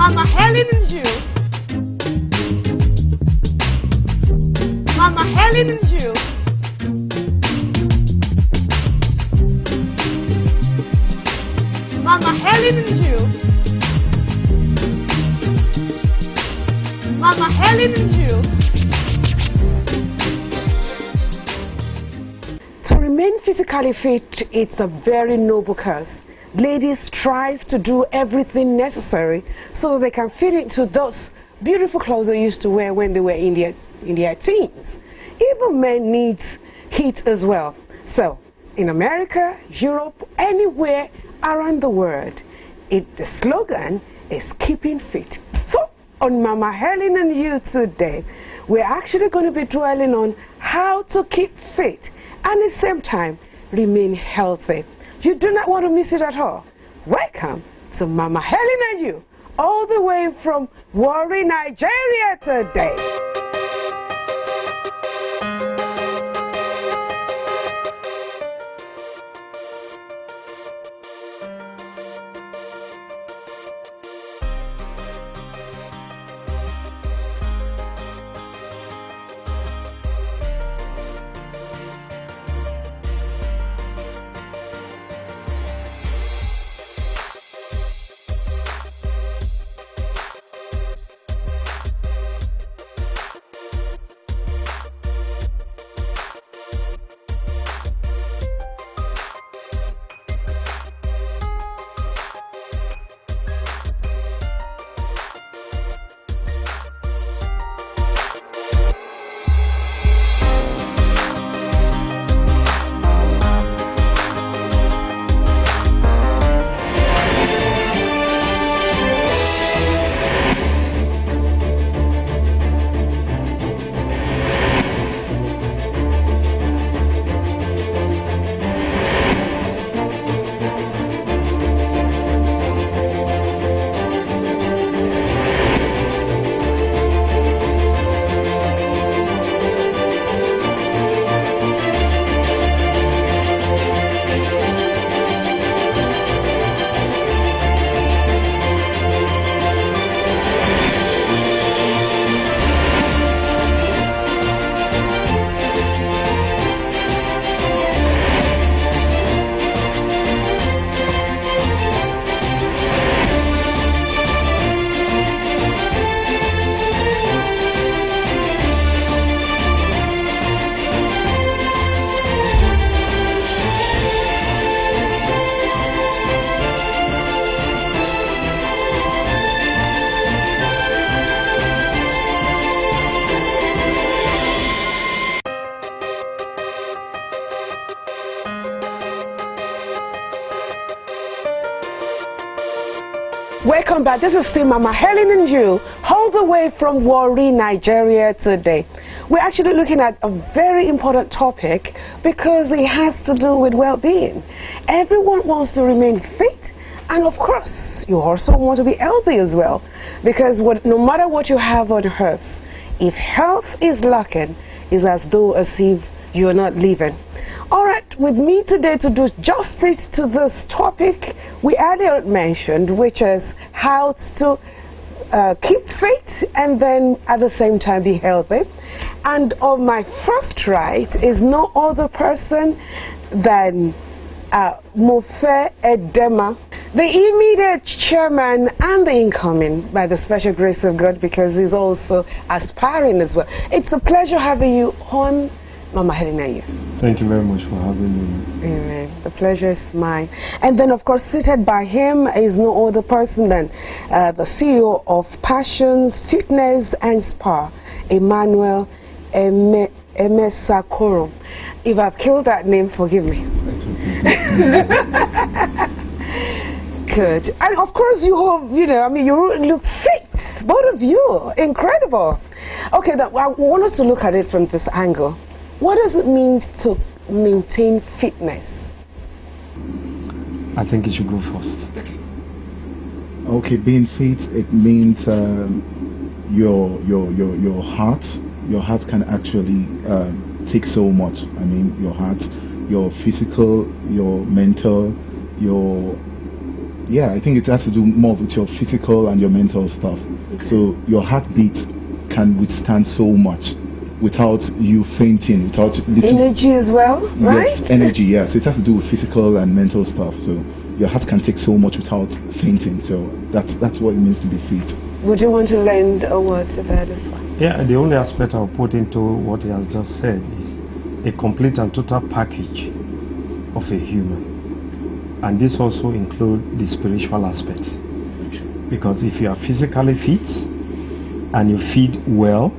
Mama Helen and you. Mama Helen and you. Mama Helen and you. Mama Helen and you. To remain physically fit, it's a very noble cause. Ladies strive to do everything necessary so they can fit into those beautiful clothes they used to wear when they were in their teens. Even men need heat as well. So, in America, Europe, anywhere around the world, the slogan is keeping fit. So, on Mama Helen and you today, we're actually going to be dwelling on how to keep fit and at the same time remain healthy. You do not want to miss it at all. Welcome to Mama Helen and you, all the way from Warri, Nigeria today. Welcome back. This is still Mama Helen and you, all the way from Warri, Nigeria today. We're actually looking at a very important topic because it has to do with well-being. Everyone wants to remain fit, and of course, you also want to be healthy as well. Because no matter what you have on earth, if health is lacking, it's as though as if you're not living. All right, with me today to do justice to this topic we earlier mentioned, which is how to keep fit and then at the same time be healthy. And on my first right is no other person than Mofe Edema, the immediate chairman and the incoming, by the special grace of God, because he's also aspiring as well. It's a pleasure having you on Mama Helen and you. Thank you very much for having me. Amen. The pleasure is mine. And then, of course, seated by him is no other person than the CEO of Passions, Fitness and Spa, Emmanuel Emesakoro. If I've killed that name, forgive me. Good. And of course, you have, you look fit, both of you. Incredible. Okay, I want us to look at it from this angle. What does it mean to maintain fitness? I think you should go first. Okay, being fit, it means your heart can actually take so much. I mean, your heart, your physical, your mental, your Yeah, I think it has to do more with your physical and your mental stuff. Okay. So your heartbeat can withstand so much without you fainting, without little energy as well, right? Yes, energy. Yeah, so it has to do with physical and mental stuff. So your heart can take so much without fainting. So that's what it means to be fit. Would you want to lend a word to that as well? Yeah, the only aspect I'll put into what he has just said is a complete and total package of a human. And this also includes the spiritual aspect. Because if you are physically fit and you feed well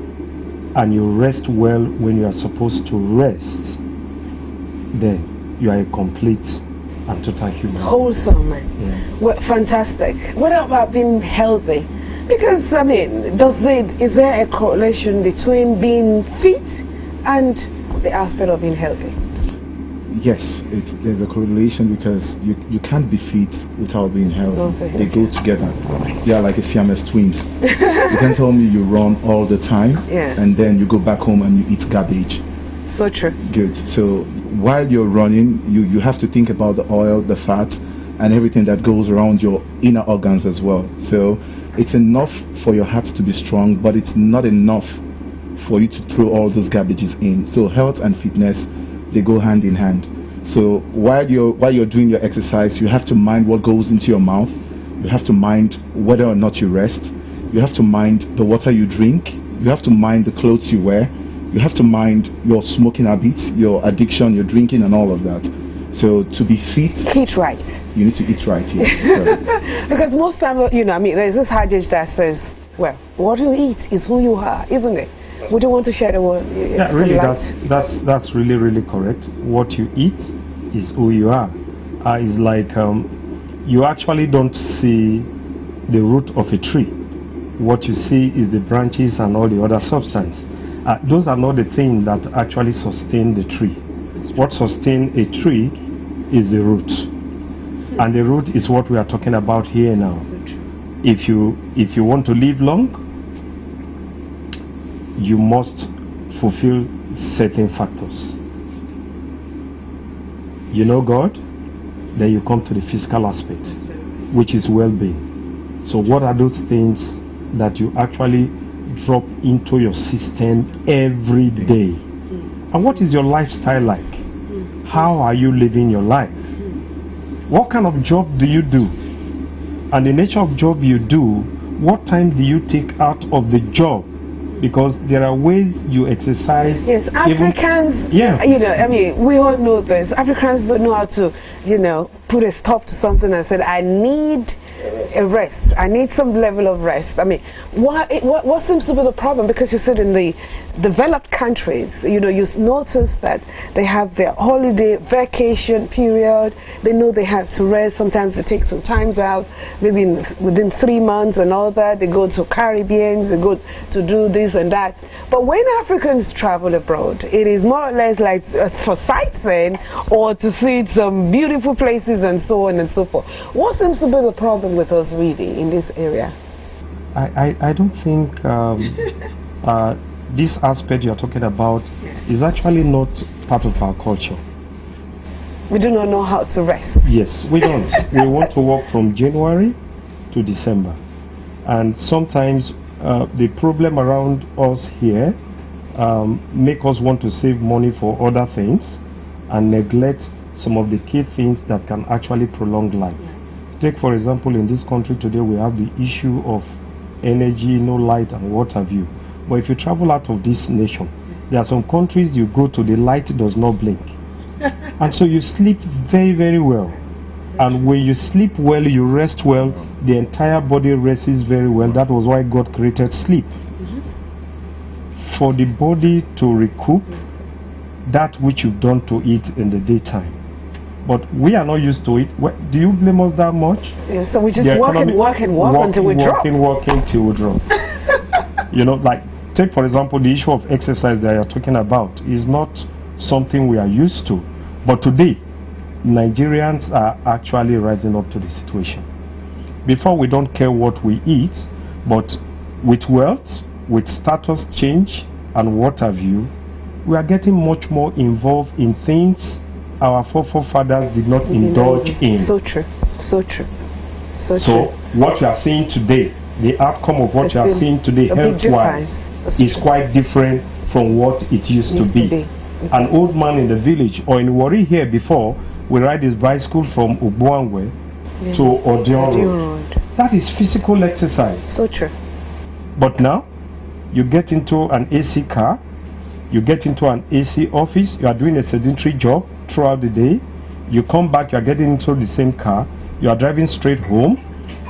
and you rest well when you are supposed to rest, then you are a complete and total human. Wholesome, man. Yeah. Well, fantastic. What about being healthy? Because, I mean, is there a correlation between being fit and the aspect of being healthy? Yes, there's a correlation, because you can't be fit without being healthy. They go together. They are like a Siamese twins. You can tell me you run all the time, and then you go back home and you eat garbage. So true. Good. So while you're running, you have to think about the oil, the fat, and everything that goes around your inner organs as well. So it's enough for your heart to be strong, but it's not enough for you to throw all those garbages in. So health and fitness, they go hand in hand. So while you're doing your exercise, you have to mind what goes into your mouth. You have to mind whether or not you rest. You have to mind the water you drink. You have to mind the clothes you wear. You have to mind your smoking habits, your addiction, your drinking, and all of that. So to be fit, eat right. You need to eat right. Yes. Because most times, you know, I mean, there's this adage that says, well, what you eat is who you are, isn't it? Would you want to share the word? Yeah, really, that's really, really correct. What you eat is who you are. It's like you actually don't see the root of a tree. What you see is the branches and all the other substance. Those are not the things that actually sustain the tree. What sustains a tree is the root. And the root is what we are talking about here now. If you want to live long, you must fulfill certain factors. You know God, then you come to the physical aspect, which is well-being. So what are those things that you actually drop into your system every day? And what is your lifestyle like? How are you living your life? What kind of job do you do? And the nature of job you do, what time do you take out of the job? Because there are ways you exercise. Yes, Africans, you know, I mean, we all know this. Africans don't know how to, you know, put a stop to something and say, I need a rest. I need some level of rest. I mean, what seems to be the problem? Because you said in the developed countries, you know, you notice that they have their holiday vacation period. They know they have to rest. Sometimes they take some times out, maybe within 3 months and all that. They go to Caribbeans, they go to do this and that. But when Africans travel abroad, it is more or less like for sightseeing or to see some beautiful places and so on and so forth. What seems to be the problem with us really in this area? I don't think this aspect you're talking about is actually not part of our culture. We do not know how to rest. Yes, we don't. We want to work from January to December. And sometimes the problem around us here make us want to save money for other things and neglect some of the key things that can actually prolong life. Take for example, in this country today we have the issue of energy, no light and what have you. But if you travel out of this nation, there are some countries you go to, the light does not blink. And so you sleep very, very well. And when you sleep well, you rest well, the entire body rests very well. That was why God created sleep. For the body to recoup that which you've done to it in the daytime. But we are not used to it. Do you blame us that much? Yeah, so we just walk until we drop. Walking till we drop. You know, like, take for example the issue of exercise that you're talking about is not something we are used to. But today, Nigerians are actually rising up to the situation. Before, we don't care what we eat, but with wealth, with status change and what have you, we are getting much more involved in things our forefathers did not indulge in. So true, so true. So what you are seeing today, the outcome of what you are seeing today health-wise is quite different from what it used to be. An old man in the village or in Warri here before will ride his bicycle from Ubuangwe to Odion Road. That is physical exercise. So true. But now, you get into an AC car, you get into an AC office, you are doing a sedentary job throughout the day, you come back, you are getting into the same car, you are driving straight home,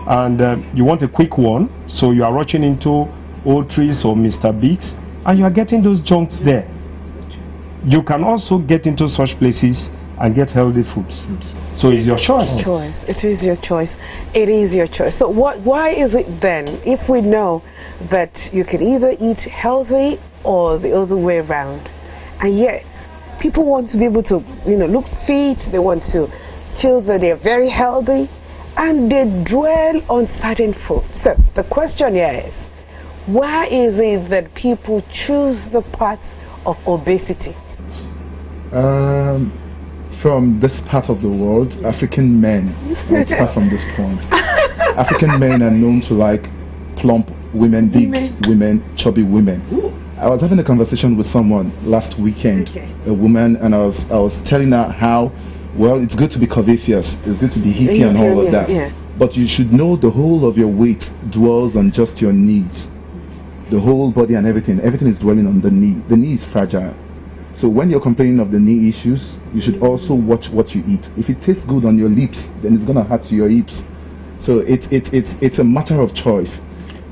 and you want a quick one, so you are rushing into Old Trees or Mr. Biggs, and you are getting those junks there. You can also get into such places and get healthy food. So it's your choice. It is your choice. It is your choice. So why is it then, if we know that you can either eat healthy or the other way around, and yet people want to be able to, look fit, they want to feel that they're very healthy, and they dwell on certain food. So the question here is, why is it that people choose the path of obesity? From this part of the world, African men, let's start from this point. African men are known to like plump women, big women, chubby women. I was having a conversation with someone last weekend, a woman, and I was telling her how, well, it's good to be curvaceous, it's good to be hippie and all of that, but you should know the whole of your weight dwells on just your knees. The whole body and everything is dwelling on the knee. The knee is fragile. So when you're complaining of the knee issues, you should also watch what you eat. If it tastes good on your lips, then it's going to hurt your hips. So it's a matter of choice.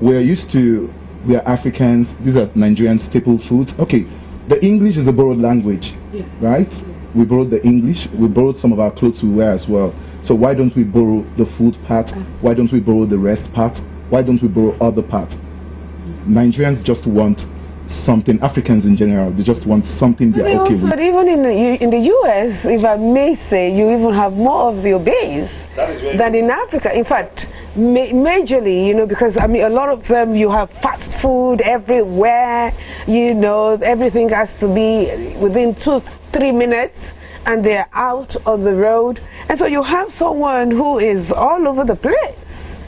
We are Africans, these are Nigerian staple foods. Okay, the English is a borrowed language, right? We borrowed the English, we borrowed some of our clothes we wear as well. So why don't we borrow the food part? Why don't we borrow the rest part? Why don't we borrow other part? Nigerians just want something, Africans in general, they just want something they're okay with. But even in the US, if I may say, you even have more of the obese than in Africa. In fact, majorly, because I mean, a lot of them, you have fast food everywhere, everything has to be within 2-3 minutes, and they're out on the road. And so you have someone who is all over the place.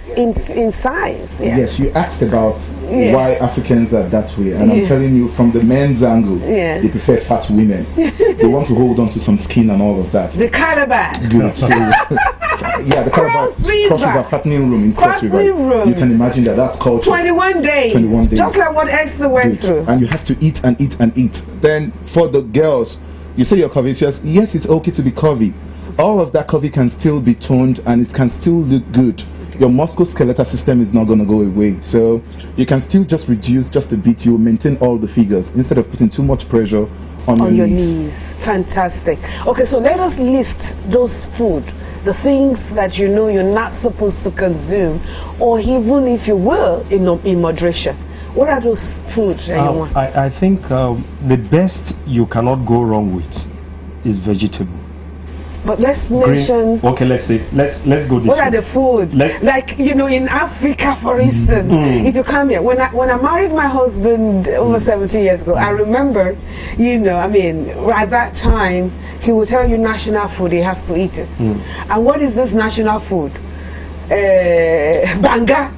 In size. Yes, you asked about why Africans are that way, and I'm telling you, from the men's angle, they prefer fat women. They want to hold on to some skin and all of that. The calabash. Good. So, the calabash Cross River fattening room in Cross River. You can imagine that's culture. 21 days. 21 days. Just like what Esther went through. And you have to eat and eat and eat. Then for the girls, you say you're curvaceous. Yes, it's okay to be curvy. All of that curvy can still be toned and it can still look good. Your musculoskeletal system is not going to go away, so you can still just reduce just a bit. You maintain all the figures instead of putting too much pressure on your knees. Fantastic. Okay, so let us list those food, the things that you're not supposed to consume, or even, if you will, in moderation. What are those foods that you want? I think the best you cannot go wrong with is vegetable. But let's mention. Okay, let's go this way. What are the food? Like in Africa, for instance, if you come here, when I married my husband over 17 years ago, I remember, at that time he would tell you national food, he has to eat it. And what is this national food? Banga,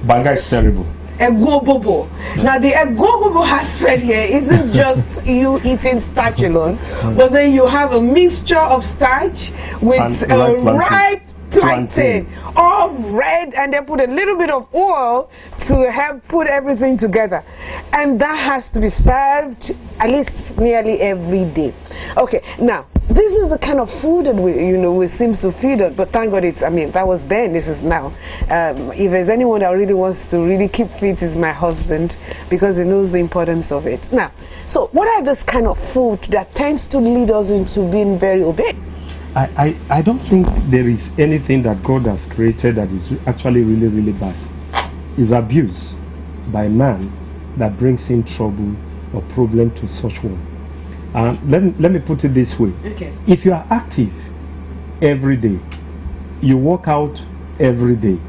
Banga is terrible. Egobobo. Now the egobobo aspect here isn't just you eating starch alone, but then you have a mixture of starch with ripe plantain, all red, and they put a little bit of oil to help put everything together, and that has to be served at least nearly every day. Okay, now this is the kind of food that we seem to feed on, but thank God that was then, this is now. If there's anyone that really wants to really keep fit, is my husband, because he knows the importance of it. Now, so what are this kind of food that tends to lead us into being very obese? I don't think there is anything that God has created that is actually really, really bad. It's abuse by man that brings in trouble or problem to such one. Let me put it this way. Okay. If you are active every day, you work out every day,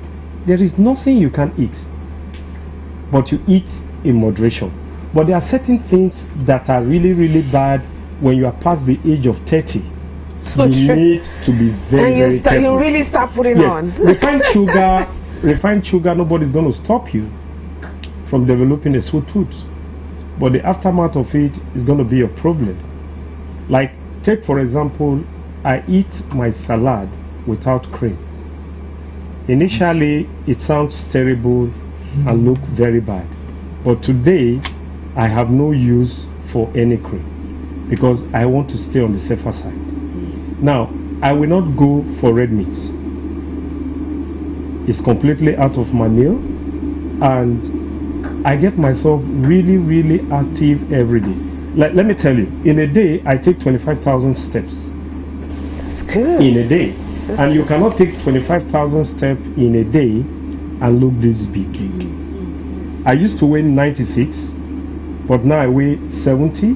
there is nothing you can eat, but you eat in moderation. But there are certain things that are really, really bad when you are past the age of 30. So you true. need to be very, And very careful. you really start putting Yes. on. Refined sugar, nobody's going to stop you from developing a sweet tooth. But the aftermath of it is going to be a problem. Like, take for example, I eat my salad without cream. Initially, it sounds terrible and look very bad. But today, I have no use for any cream because I want to stay on the safer side. Now, I will not go for red meat. It's completely out of my meal, and I get myself really, really active every day. Like, let me tell you, in a day, I take 25,000 steps. That's good. In a day. That's And you good. cannot take 25,000 steps in a day and look this big. I used to weigh 96, but now I weigh 70,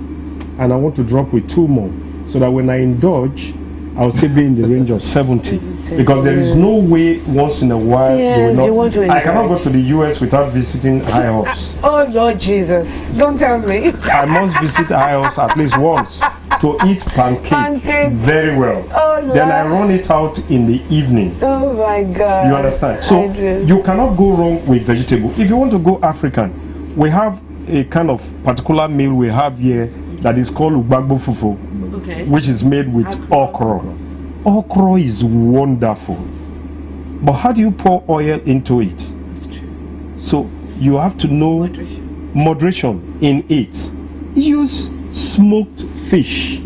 and I want to drop with 2 more, so that when I indulge, I'll still be in the range of 70. Because there is no way once in a while Yes, you will you want to not. I cannot go indulge. to the US without visiting IHOPs. Oh Lord Jesus, don't tell me. I must visit IHOPs at least once to eat Pancake. very well. Oh Lord. Then I run it out in the evening. Oh my God. You understand? So I do. you cannot go wrong with vegetable. If you want to go African, we have a kind of particular meal we have here that is called ugbagbo fufu, Okay. which is made with okra. Okra is wonderful. But how do you pour oil into it? That's true. So you have to know moderation in it. Use smoked fish.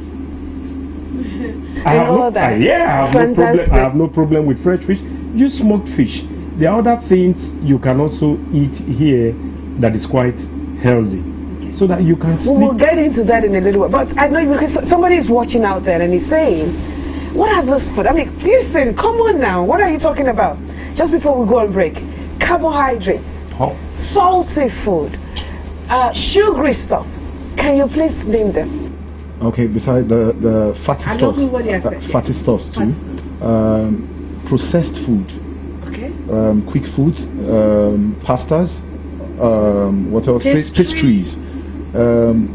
I have all that. yeah, I have no problem. Fantastic. I have no problem with fresh fish. Use smoked fish. There are other things you can also eat here that is quite healthy, so that you can sleep. We'll get into that in a little while. But I know because somebody is watching out there and he's saying, what are those food? I mean, listen, come on now. What are you talking about? Just before we go on break, carbohydrates, Oh. salty food, sugary stuff. Can you please name them? Okay, beside the fatty I don't stuffs, know what you said, yeah. fatty stuffs too, processed food, Okay. quick foods, pastas, what else? Pastries.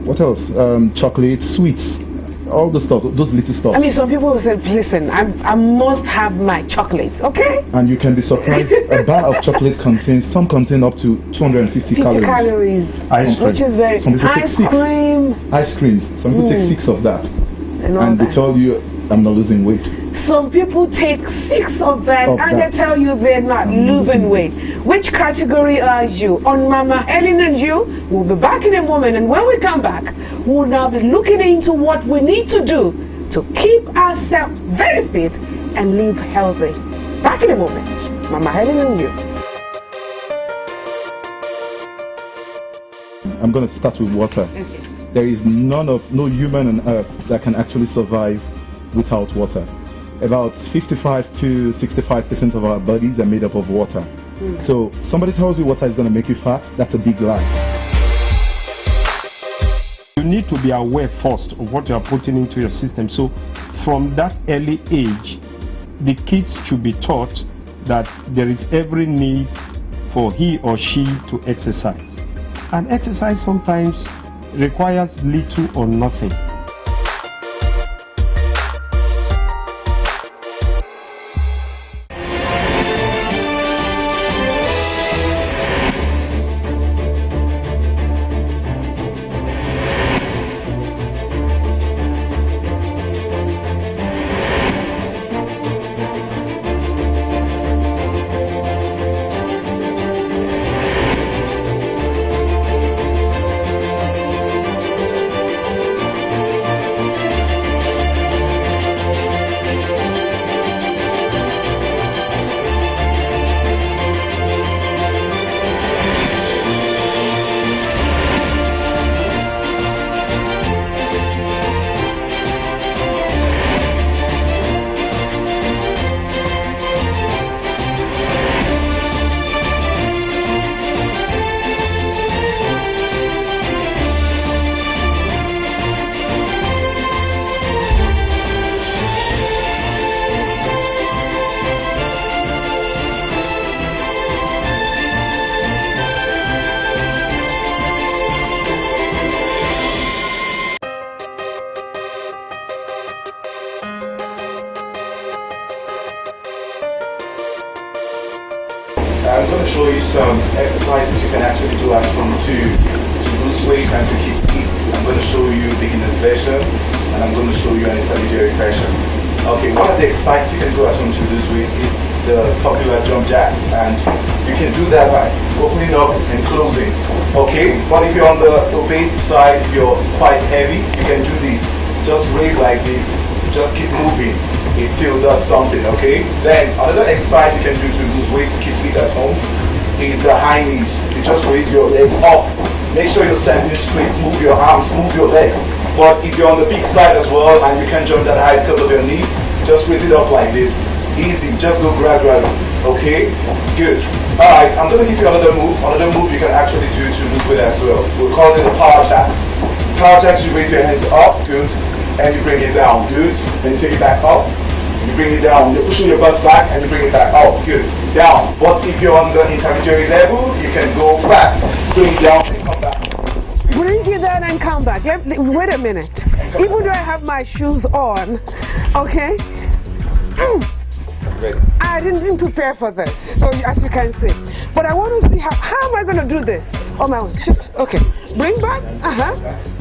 What else? Chocolate, sweets, all the stuff, those little stuff. I mean, some people will say, listen, I must have my chocolates, okay? And you can be surprised, a bar of chocolate some contain up to 250 50 calories. calories, Ice which is very, Some people take ice 6. cream, Ice creams, some people take 6 of that. and all And they that. tell you, I'm not losing weight. Some people take 6 of that and they tell you they're not losing weight. Which category are you? On Mama Helen and you, we'll be back in a moment, and when we come back, we'll now be looking into what we need to do to keep ourselves very fit and live healthy. Back in a moment. Mama Helen and you. I'm going to start with water. There is no human on earth that can actually survive without water. About 55 to 65% of our bodies are made up of water. So somebody tells you water is going to make you fat, that's a big lie. You need to be aware first of what you are putting into your system. So from that early age, the kids should be taught that there is every need for he or she to exercise. And exercise sometimes requires little or nothing. some exercises you can actually do at home to lose weight and to keep fit. I'm going to show you beginner's version and I'm going to show you an intermediate version. Okay, one of the exercises you can do at home to lose weight is the popular jump jacks, and you can do that by opening up and closing. Okay, but if you're on the obese side, if you're quite heavy, you can do this. Just raise like this, just keep moving. It still does something, okay? Then another exercise you can do to lose weight to keep fit at home is the high knees. You just raise your legs up. Make sure you're standing straight, move your arms, move your legs. But if you're on the big side as well and you can't jump that high because of your knees, just raise it up like this. Easy, just go gradually. Okay? Good. Alright, I'm going to give you another move. Another move you can actually do to lose weight as well. We'll call it the power jacks. Power jacks, you raise your hands up, good, and you bring it down, good. Then you take it back up, you bring it down. You're pushing your butt back and you bring it back up, good. Down. But if you're on the intermediate level, you can go fast. Bring it down and come back. Bring it down and come back. Wait a minute. Even though I have my shoes on, okay? Ready. I didn't prepare for this, so as you can see. But I want to see how am I going to do this on my own. Okay. Bring back.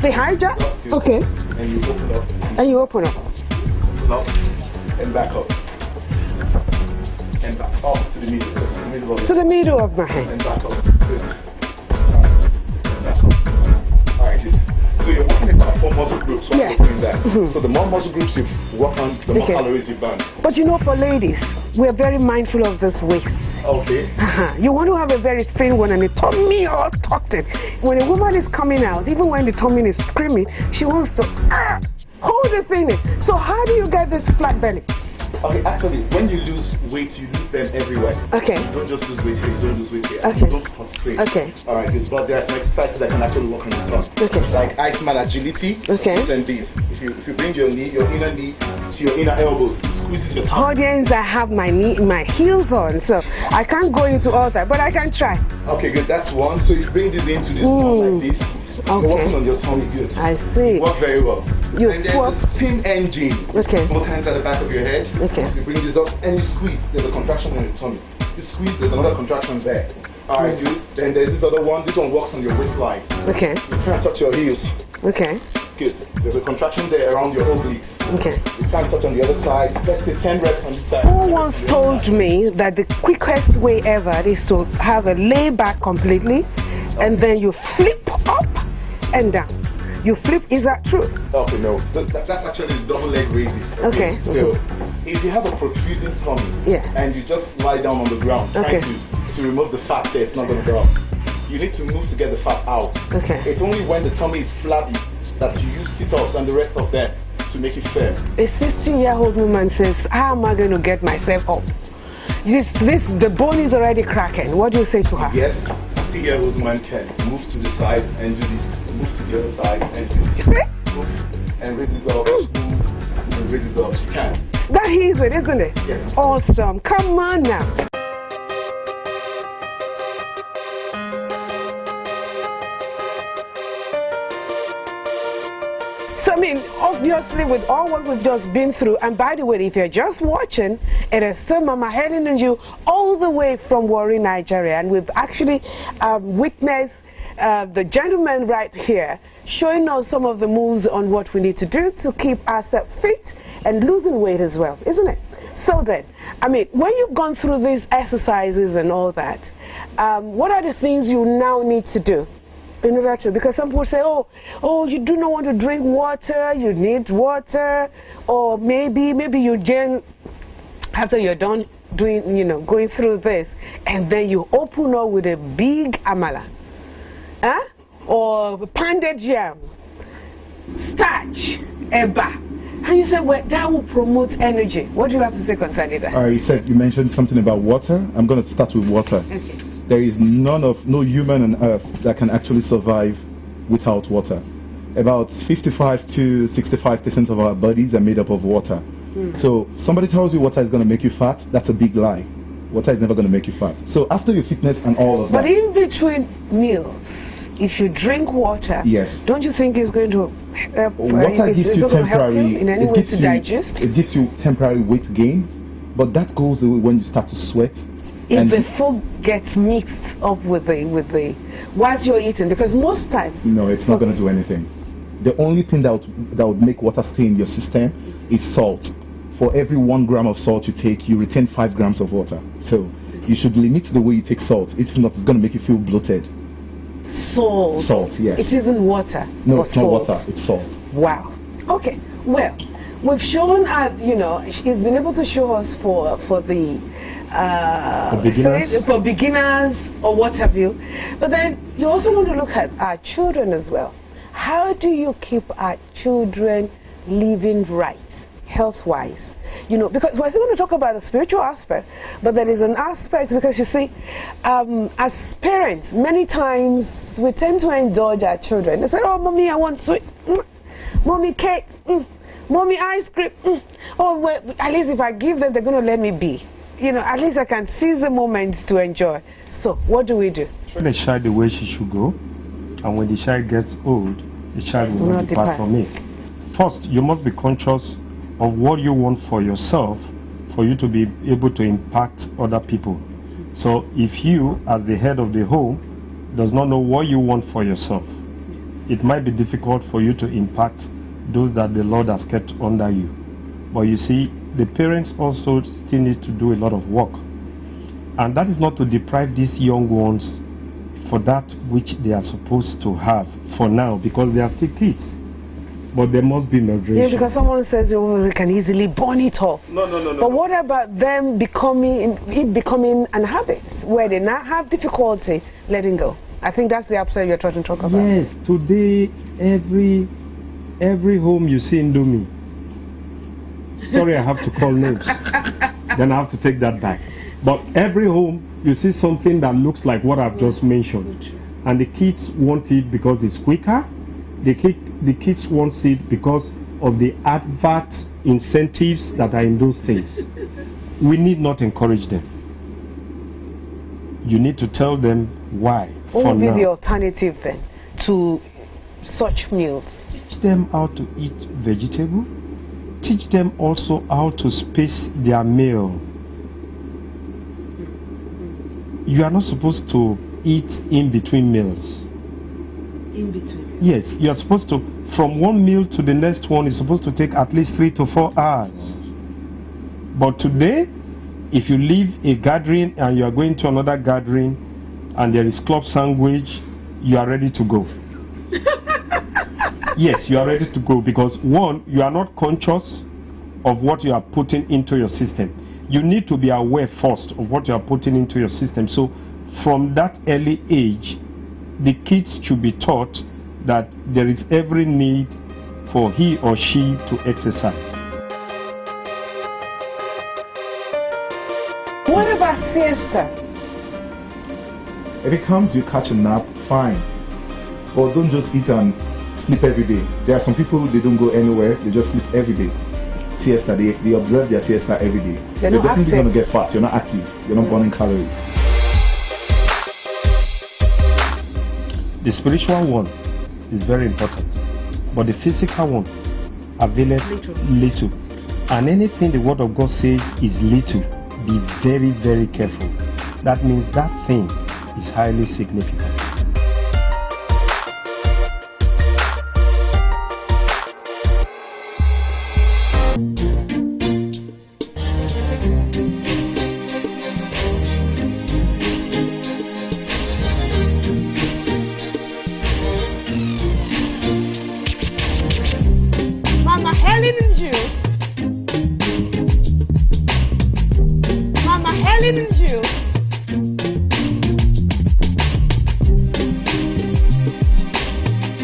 The high jump. Okay. And you open up. And you open up. Open up and back up. And back up to the middle. To the middle of my hand. And back up. Good. Back up. Alright, good. So you're working about 4 muscle groups while you're doing that. So the more muscle groups you work on, the more calories you burn. But you know, for ladies, we're very mindful of this waist. Okay. You want to have a very thin one and the tummy all tucked in. When a woman is coming out, even when the tummy is screaming, she wants to hold the thing in. So how do you get this flat belly? Okay, actually, when you lose weight, you lose them everywhere. Okay. You don't just lose weight here, you don't lose weight here. Okay. You don't spot straight. Okay. Alright, good. But there are some exercises that can actually work on your tongue. Okay. Like Iceman agility. Okay. And these. If you bring your inner knee to your inner elbows, it squeezes your tongue. Audience, I have my heels on, so I can't go into all that, but I can try. Okay, good. That's one. So you bring this into this tongue like this. Okay. You're working on your tummy, good. I see. Work very well. You and swap. then the spin engine. Okay. Both hands at the back of your head. Okay. You bring this up and you squeeze. There's a contraction on your tummy. You squeeze, there's another contraction there. Alright, good. Then there's this other one. This one works on your waistline. Okay. You try and touch your heels. Okay. Good. There's a contraction there around your obliques. Okay. You try and touch on the other side. Let's say 10 reps on this side. Someone once told me that the quickest way ever is to have a lay back completely, and then you flip up and down. You flip, is that true? Okay, no. That's actually double leg raises. Okay. So, if you have a protruding tummy and you just lie down on the ground trying to remove the fat there, it's not going to go up. You need to move to get the fat out. Okay. It's only when the tummy is flabby that you use sit-ups and the rest of them to make it firm. A 60-year-old woman says, how am I going to get myself up? The bone is already cracking. What do you say to her? Yes, 60-year-old man can move to the side and do this. Move to the other side and do this. Move and raise it up. Move and raise it up. She can. That is it, isn't it? Yes. Awesome. Come on now. So, I mean, obviously, with all what we've just been through, and by the way, if you're just watching, it is still Mama Helen and you all the way from Warri, Nigeria, and we've actually witnessed the gentleman right here showing us some of the moves on what we need to do to keep ourselves fit and losing weight as well, isn't it? So then, I mean, when you've gone through these exercises and all that, what are the things you now need to do in order to, because some people say, oh, you do not want to drink water, you need water, or maybe you then, after you're done doing, you know, going through this, and then you open up with a big amala, or pounded yam, starch, eba. And you said, well, that will promote energy. What do you have to say concerning that? You mentioned something about water. I'm going to start with water. Okay. There is no human on earth that can actually survive without water. About 55 to 65% of our bodies are made up of water. So somebody tells you water is going to make you fat, that's a big lie. Water is never going to make you fat. So after your fitness and all of that. But in between meals, if you drink water, don't you think it's going to help? Water gives you temporary, in any way to digest? It gives you temporary weight gain, but that goes away when you start to sweat if the food gets mixed up with the whilst you're eating? Because most times... No, it's not going to do anything. The only thing that would make water stay in your system is salt. For every 1 gram of salt you take, you retain 5 grams of water. So you should limit the way you take salt. If not, it's going to make you feel bloated. Salt? Salt, yes. It isn't water? No, it's not water, it's salt. Wow. Okay, well, we've shown, you know, he's been able to show us for the... for beginners or what have you. But then you also want to look at our children as well. How do you keep our children living right, health-wise? You know, because we're still going to talk about the spiritual aspect, but there is an aspect, because you see, as parents, many times we tend to indulge our children. They say, oh, mommy, I want sweet. Mommy, cake. Mommy, ice cream. Oh, well, at least if I give them, they're going to let me be. You know, at least I can seize the moment to enjoy. So, what do we do? Show the child the way she should go, and when the child gets old, the child will not depart from it. First, you must be conscious of what you want for yourself, for you to be able to impact other people. So, if you, as the head of the home, does not know what you want for yourself, it might be difficult for you to impact those that the Lord has kept under you. But you see, the parents also still need to do a lot of work. And that is not to deprive these young ones for that which they are supposed to have for now, because they are still kids. But there must be moderation. Yeah, because someone says, oh, we can easily burn it off. No. But what about them becoming an habit where they now have difficulty letting go? I think that's the upside you're trying to talk about. Yes, today every home you see Indomie. Sorry, I have to call names. Then I have to take that back. But every home, you see something that looks like what I've just mentioned. And the kids want it because it's quicker. The kids want it because of the advert incentives that are in those things. We need not encourage them. You need to tell them why. What would be the alternative then to such meals? Teach them how to eat vegetable. Teach them also how to space their meal. You are not supposed to eat in between meals. In between? Yes, you are supposed to, from one meal to the next one, is supposed to take at least 3 to 4 hours. But today, if you leave a gathering and you are going to another gathering and there is club sandwich, you are ready to go. Yes, you are ready to go, because one, you are not conscious of what you are putting into your system. You need to be aware first of what you are putting into your system. So from that early age, the kids should be taught that there is every need for he or she to exercise. What about siesta? If it comes, you catch a nap, fine. But don't just eat and sleep every day. There are some people, they don't go anywhere, they just sleep every day. Siesta, they observe their siesta every day. They're definitely going to get fat. You're not active, you're not burning calories. The spiritual one is very important, but the physical one availeth little. And anything the word of God says is little, be very, very careful. That means that thing is highly significant. Mama Helen and you. Mama Helen and you.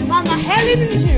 Mama Helen and you.